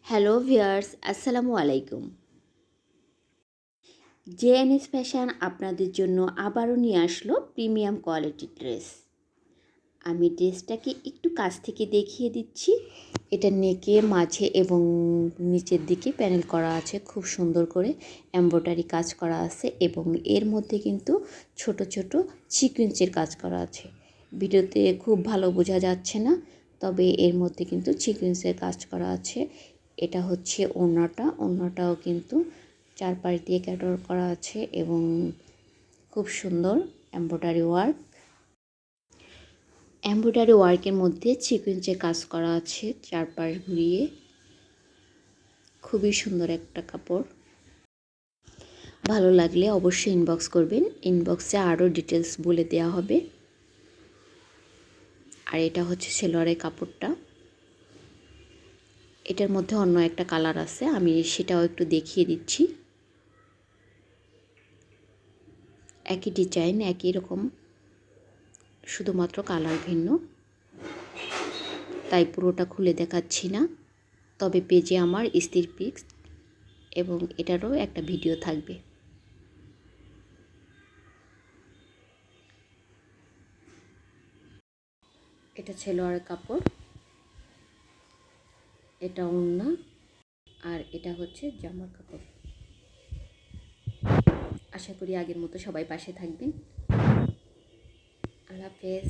Hello viewers, আসসালামু আলাইকুম। জেএনএস fashion আপনাদের জন্য আবারও নিয়ে আসলো প্রিমিয়াম কোয়ালিটির ড্রেস। আমি ড্রেসটাকে একটু কাছ থেকে দেখিয়ে দিচ্ছি। এটা নেকে মাঝে এবং নিচের দিকে প্যানেল করা আছে, খুব সুন্দর করে এমব্রয়ডারি কাজ করা আছে এবং এর মধ্যে কিন্তু ছোট ছোট সিকোয়েন্সের কাজ করা আছে। ভিডিওতে খুব ভালো বোঝা যাচ্ছে না, তবে এর মধ্যে কিন্তু সিকোয়েন্সের কাজ করা আছে। এটা হচ্ছে ওড়নাটাও কিন্তু চারপাশ দিয়ে ক্যাটার করা আছে এবং খুব সুন্দর এমব্রয়ডারি ওয়ার্কের মধ্যে সিকোয়েন্সের কাজ করা আছে চারপাশ ঘুরিয়ে। খুবই সুন্দর একটা কাপড়। ভালো লাগলে অবশ্যই ইনবক্স করবেন, ইনবক্সে আরও ডিটেলস বলে দেওয়া হবে। আর এটা হচ্ছে সেলোয়ারের কাপড়টা। এটার মধ্যে অন্য একটা কালার আছে, আমি সেটাও একটু দেখিয়ে দিচ্ছি। একই ডিজাইন, একই রকম, শুধুমাত্র কালার ভিন্ন, তাই পুরোটা খুলে দেখাচ্ছি না। তবে পেজে আমার স্থির পিক্স এবং এটারও একটা ভিডিও থাকবে। এটা সেলোয়ারের কাপড়, এটা ওড়না, আর এটা হচ্ছে জামার কাপড়। আশা করি আগের মতো সবাই পাশে থাকবেন। আল্লাহ হাফেজ।